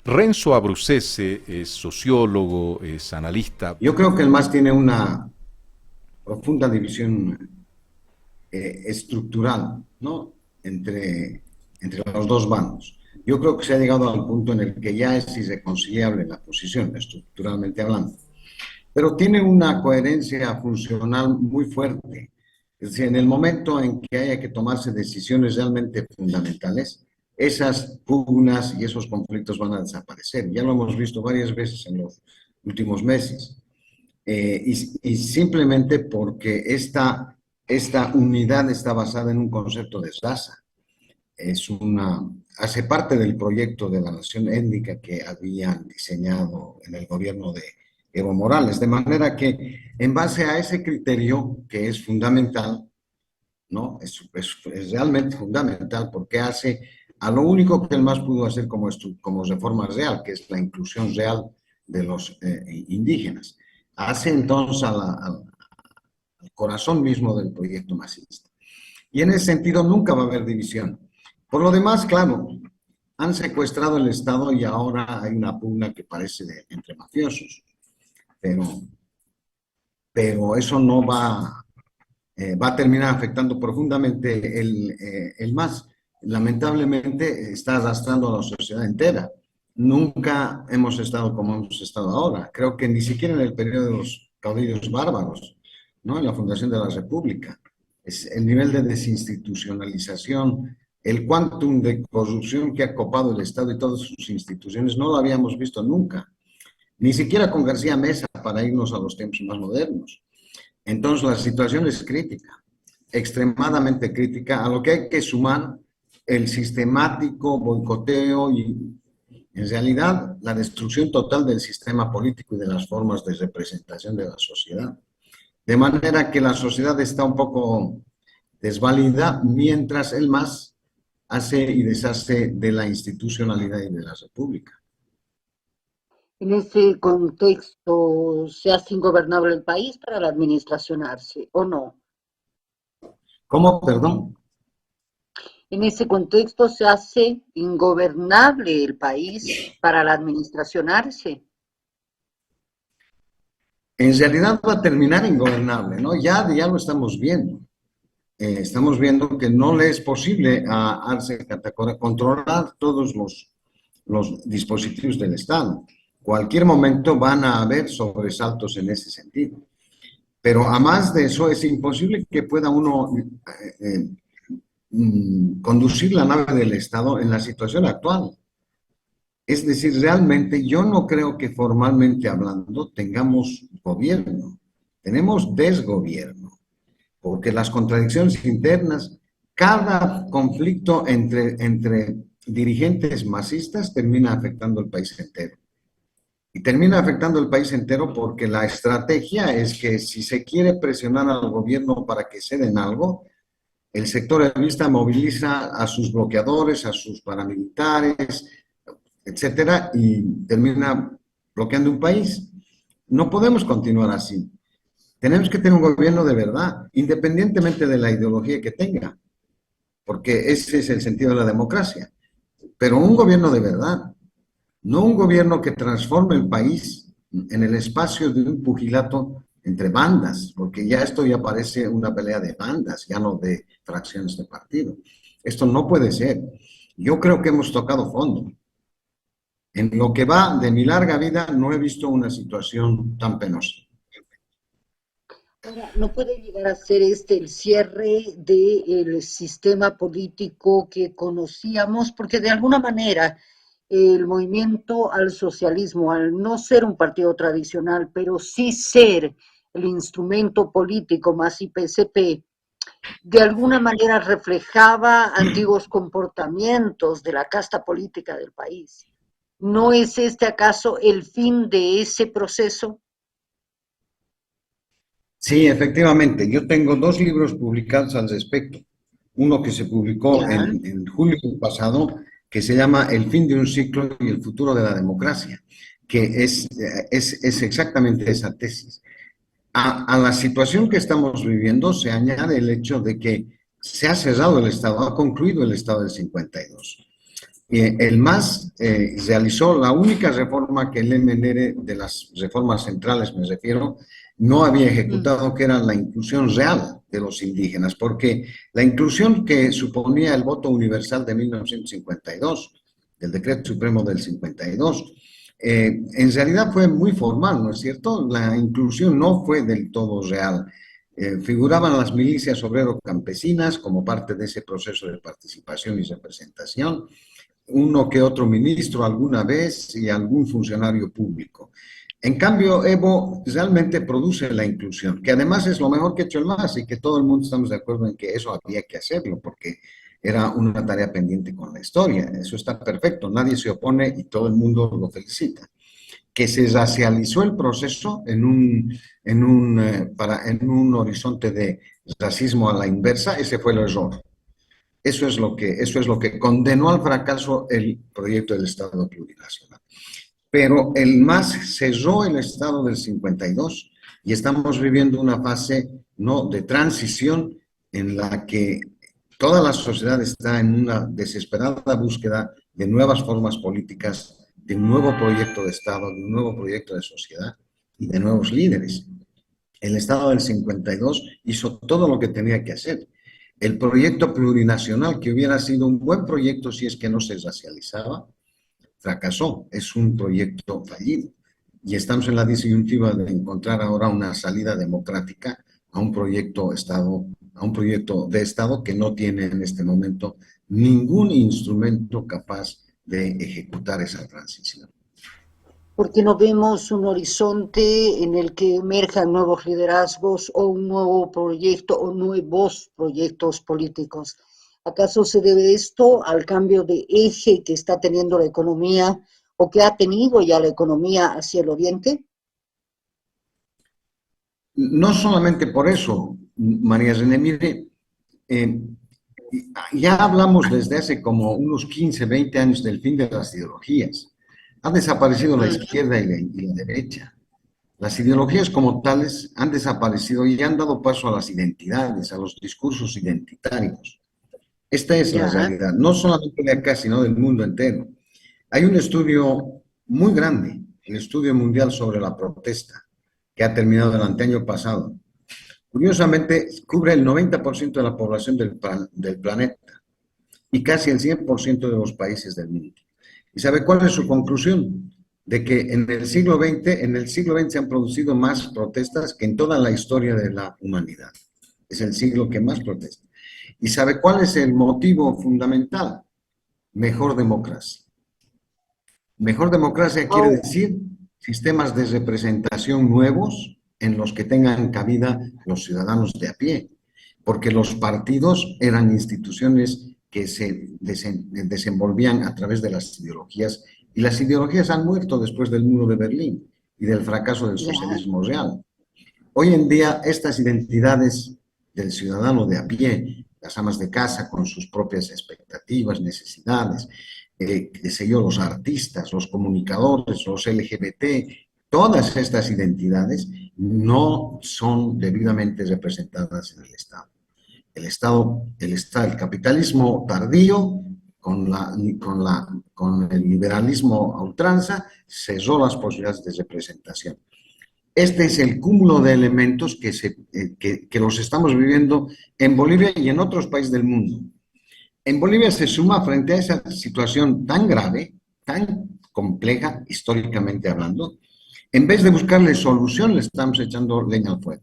Renzo Abruzzese es sociólogo, es analista. Yo creo que el MAS tiene una profunda división estructural, ¿no? Entre los dos bandos. Yo creo que se ha llegado al punto en el que ya es irreconciliable la posición, estructuralmente hablando, pero tiene una coherencia funcional muy fuerte. Es decir, en el momento en que haya que tomarse decisiones realmente fundamentales, esas pugnas y esos conflictos van a desaparecer. Ya lo hemos visto varias veces en los últimos meses. Y simplemente porque esta unidad está basada en un concepto de raza. Hace parte del proyecto de la nación étnica que habían diseñado en el gobierno de Evo Morales, de manera que en base a ese criterio que es fundamental, ¿no? Es realmente fundamental porque hace a lo único que el MAS pudo hacer como reforma real, que es la inclusión real de los indígenas. Hace entonces al corazón mismo del proyecto masista. Y en ese sentido nunca va a haber división. Por lo demás, claro, han secuestrado el Estado y ahora hay una pugna que parece entre mafiosos, pero, pero eso no va a terminar afectando profundamente el MAS. Lamentablemente está arrastrando a la sociedad entera. Nunca hemos estado como hemos estado ahora. Creo que ni siquiera en el periodo de los caudillos bárbaros, ¿no? En la fundación de la República. Es el nivel de desinstitucionalización, el quantum de corrupción que ha copado el Estado y todas sus instituciones, no lo habíamos visto nunca. Ni siquiera con García Mesa para irnos a los tiempos más modernos. Entonces la situación es crítica, extremadamente crítica, a lo que hay que sumar el sistemático boicoteo y en realidad la destrucción total del sistema político y de las formas de representación de la sociedad. De manera que la sociedad está un poco desvalida mientras el MAS hace y deshace de la institucionalidad y de la república. En ese contexto, ¿se hace ingobernable el país para la administración Arce o no? ¿Cómo? Perdón. En ese contexto, ¿se hace ingobernable el país para la administración Arce? En realidad va a terminar ingobernable, ¿no? Ya lo estamos viendo. Estamos viendo que no le es posible a Arce Catacora controlar todos los dispositivos del Estado. Cualquier momento van a haber sobresaltos en ese sentido. Pero a más de eso, es imposible que pueda uno conducir la nave del Estado en la situación actual. Es decir, realmente yo no creo que formalmente hablando tengamos gobierno, tenemos desgobierno, porque las contradicciones internas, cada conflicto entre dirigentes masistas termina afectando al país entero. Y termina afectando al país entero porque la estrategia es que si se quiere presionar al gobierno para que ceden algo, el sector revista moviliza a sus bloqueadores, a sus paramilitares, etcétera, y termina bloqueando un país. No podemos continuar así. Tenemos que tener un gobierno de verdad, independientemente de la ideología que tenga, porque ese es el sentido de la democracia. Pero un gobierno de verdad, no un gobierno que transforme el país en el espacio de un pugilato entre bandas, porque ya esto ya parece una pelea de bandas, ya no de fracciones de partido. Esto no puede ser. Yo creo que hemos tocado fondo. En lo que va de mi larga vida no he visto una situación tan penosa. Ahora, ¿no puede llegar a ser este el cierre del sistema político que conocíamos? Porque de alguna manera el movimiento al socialismo, al no ser un partido tradicional, pero sí ser el instrumento político más IPCP, de alguna manera reflejaba antiguos comportamientos de la casta política del país. ¿No es este acaso el fin de ese proceso? Sí, efectivamente. Yo tengo dos libros publicados al respecto. Uno que se publicó Ya. en julio del pasado, que se llama El fin de un ciclo y el futuro de la democracia, que es exactamente esa tesis. A la situación que estamos viviendo se añade el hecho de que se ha cerrado el Estado, ha concluido el Estado del 52. El MAS realizó la única reforma que el MNR, de las reformas centrales me refiero, no había ejecutado, que era la inclusión real de los indígenas, porque la inclusión que suponía el voto universal de 1952, del Decreto Supremo del 52, en realidad fue muy formal, ¿no es cierto? La inclusión no fue del todo real. Figuraban las milicias obrero-campesinas como parte de ese proceso de participación y representación, uno que otro ministro alguna vez y algún funcionario público. En cambio, Evo realmente produce la inclusión, que además es lo mejor que ha hecho el MAS y que todo el mundo estamos de acuerdo en que eso había que hacerlo, porque era una tarea pendiente con la historia. Eso está perfecto, nadie se opone y todo el mundo lo felicita. Que se racializó el proceso en un horizonte de racismo a la inversa, ese fue el error. Eso es lo que condenó al fracaso el proyecto del Estado plurinacional. Pero el MAS cerró el Estado del 52 y estamos viviendo una fase, ¿no?, de transición en la que toda la sociedad está en una desesperada búsqueda de nuevas formas políticas, de un nuevo proyecto de Estado, de un nuevo proyecto de sociedad y de nuevos líderes. El Estado del 52 hizo todo lo que tenía que hacer. El proyecto plurinacional, que hubiera sido un buen proyecto si es que no se racializaba, fracasó. Es un proyecto fallido. Y estamos en la disyuntiva de encontrar ahora una salida democrática a un proyecto de Estado que no tiene en este momento ningún instrumento capaz de ejecutar esa transición. Porque no vemos un horizonte en el que emerjan nuevos liderazgos o un nuevo proyecto o nuevos proyectos políticos. ¿Acaso se debe esto al cambio de eje que está teniendo la economía o que ha tenido ya la economía hacia el oriente? No solamente por eso, María René, mire, ya hablamos desde hace como unos 15, 20 años del fin de las ideologías. Ha desaparecido la izquierda y la derecha. Las ideologías como tales han desaparecido y han dado paso a las identidades, a los discursos identitarios. Esta es la realidad, no solamente de acá, sino del mundo entero. Hay un estudio muy grande, el Estudio Mundial sobre la Protesta, que ha terminado el anteaño pasado. Curiosamente, cubre el 90% de la población del planeta y casi el 100% de los países del mundo. ¿Y sabe cuál es su conclusión? De que en el siglo XX se han producido más protestas que en toda la historia de la humanidad. Es el siglo que más protesta. ¿Y sabe cuál es el motivo fundamental? Mejor democracia. Mejor democracia quiere decir sistemas de representación nuevos en los que tengan cabida los ciudadanos de a pie, porque los partidos eran instituciones que se desenvolvían a través de las ideologías, y las ideologías han muerto después del muro de Berlín y del fracaso del socialismo real. Hoy en día estas identidades del ciudadano de a pie, las amas de casa con sus propias expectativas, necesidades, qué sé yo, los artistas, los comunicadores, los LGBT, todas estas identidades no son debidamente representadas en el Estado. El capitalismo tardío, con el liberalismo a ultranza, cerró las posibilidades de representación. Este es el cúmulo de elementos que los estamos viviendo en Bolivia y en otros países del mundo. En Bolivia se suma, frente a esa situación tan grave, tan compleja, históricamente hablando, en vez de buscarle solución, le estamos echando leña al fuego.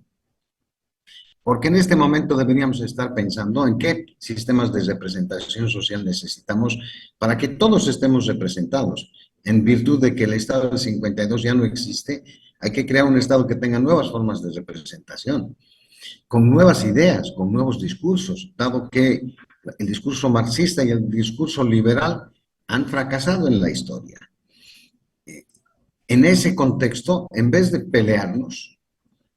Porque en este momento deberíamos estar pensando en qué sistemas de representación social necesitamos para que todos estemos representados. En virtud de que el Estado del 52 ya no existe, hay que crear un Estado que tenga nuevas formas de representación, con nuevas ideas, con nuevos discursos, dado que el discurso marxista y el discurso liberal han fracasado en la historia. En ese contexto, en vez de pelearnos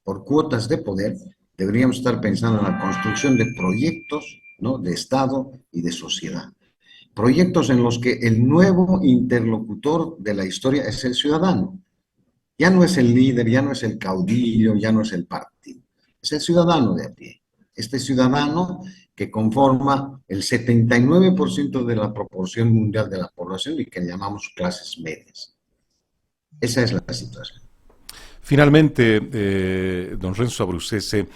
por cuotas de poder, deberíamos estar pensando en la construcción de proyectos, ¿no?, de Estado y de sociedad. Proyectos en los que el nuevo interlocutor de la historia es el ciudadano. Ya no es el líder, ya no es el caudillo, ya no es el partido. Es el ciudadano de a pie. este ciudadano que conforma el 79% de la proporción mundial de la población y que llamamos clases medias. Esa es la situación. Finalmente, don Renzo Abruzzese,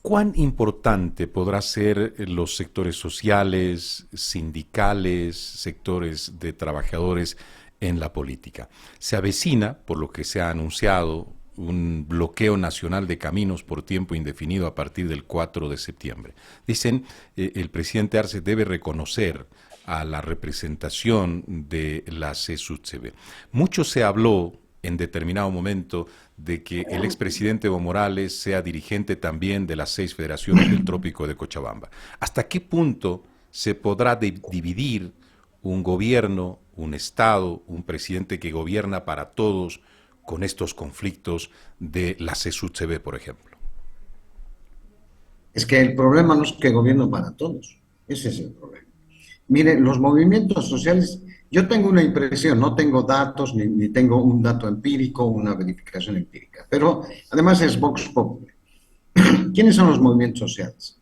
¿cuán importante podrá ser los sectores sociales, sindicales, sectores de trabajadores en la política? Se avecina, por lo que se ha anunciado, un bloqueo nacional de caminos por tiempo indefinido a partir del 4 de septiembre. Dicen, el presidente Arce debe reconocer a la representación de la CSUCB. Mucho se habló en determinado momento de que el expresidente Evo Morales sea dirigente también de las 6 federaciones del Trópico de Cochabamba. ¿Hasta qué punto se podrá dividir un gobierno, un Estado, un presidente que gobierna para todos con estos conflictos de la CSUCB, por ejemplo? Es que el problema no es que gobierno para todos, ese es el problema. Miren, los movimientos sociales, yo tengo una impresión, no tengo datos, ni tengo un dato empírico, una verificación empírica, pero además es Vox Populi. ¿Quiénes son los movimientos sociales?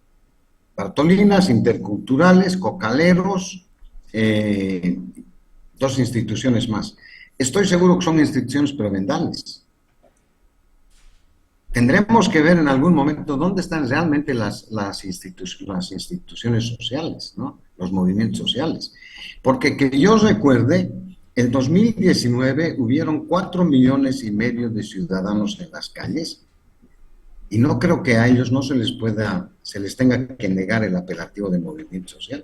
Bartolinas, interculturales, cocaleros, 2 instituciones más. Estoy seguro que son instituciones prebendales. Tendremos que ver en algún momento dónde están realmente las instituciones sociales, ¿no? Los movimientos sociales. Porque que yo recuerde, en 2019 hubieron 4,5 millones de ciudadanos en las calles y no creo que a ellos no se les tenga que negar el apelativo de movimiento social.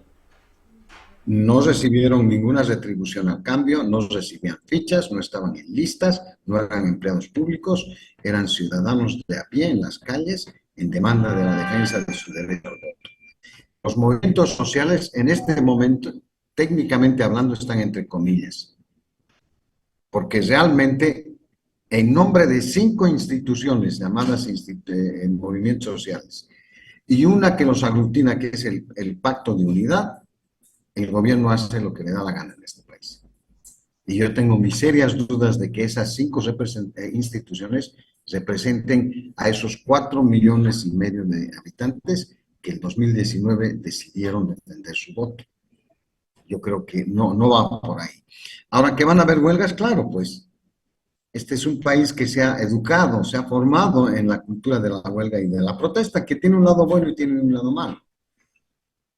No recibieron ninguna retribución al cambio, no recibían fichas, no estaban en listas, no eran empleados públicos, eran ciudadanos de a pie en las calles en demanda de la defensa de su derecho al voto. Los movimientos sociales en este momento, técnicamente hablando, están entre comillas, porque realmente en nombre de 5 instituciones llamadas movimientos sociales y una que los aglutina, que es el Pacto de Unidad, el gobierno hace lo que le da la gana en este país. Y yo tengo mis serias dudas de que esas 5 instituciones representen a esos 4,5 millones de habitantes que en 2019 decidieron defender su voto. Yo creo que no va por ahí. Ahora, ¿que van a haber huelgas? Claro, pues este es un país que se ha educado, se ha formado en la cultura de la huelga y de la protesta, que tiene un lado bueno y tiene un lado malo.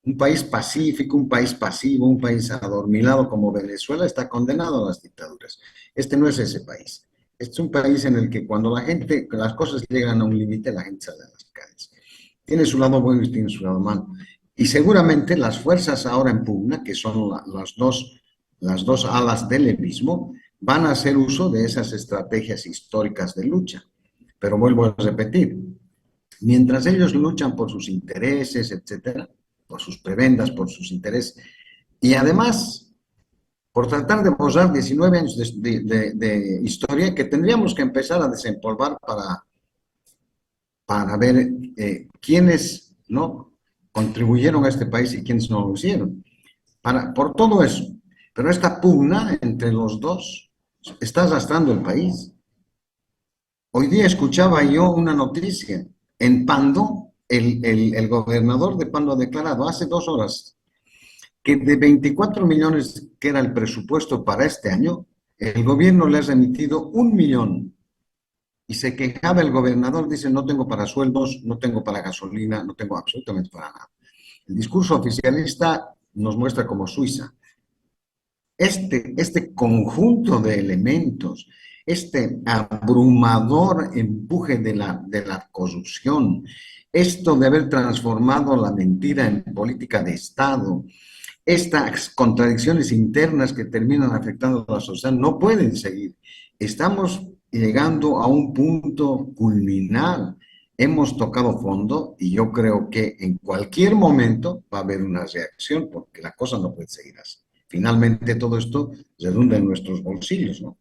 Un país pacífico, un país pasivo, un país adormilado como Venezuela está condenado a las dictaduras. Este no es ese país. Este es un país en el que cuando las cosas llegan a un límite, la gente sale a las calles. Tiene su lado bueno y tiene su lado malo. Y seguramente las fuerzas ahora en pugna, que son las dos alas del levismo, van a hacer uso de esas estrategias históricas de lucha. Pero vuelvo a repetir, mientras ellos luchan por sus intereses, etcétera, por sus prebendas, por sus intereses, y además por tratar de borrar 19 años de historia que tendríamos que empezar a desempolvar para ver quiénes no contribuyeron a este país y quiénes no lo hicieron. Por todo eso. Pero esta pugna entre los dos está arrastrando el país. Hoy día escuchaba yo una noticia en Pando. El gobernador de Pando ha declarado hace 2 horas que de 24 millones que era el presupuesto para este año, el gobierno le ha remitido 1 millón. Y se quejaba el gobernador, dice, no tengo para sueldos, no tengo para gasolina, no tengo absolutamente para nada. El discurso oficialista nos muestra como Suiza. Este conjunto de elementos, este abrumador empuje de la corrupción, esto de haber transformado la mentira en política de Estado, estas contradicciones internas que terminan afectando a la sociedad no pueden seguir. Estamos llegando a un punto culminal. Hemos tocado fondo y yo creo que en cualquier momento va a haber una reacción porque la cosa no puede seguir así. Finalmente todo esto redunda en nuestros bolsillos, ¿no?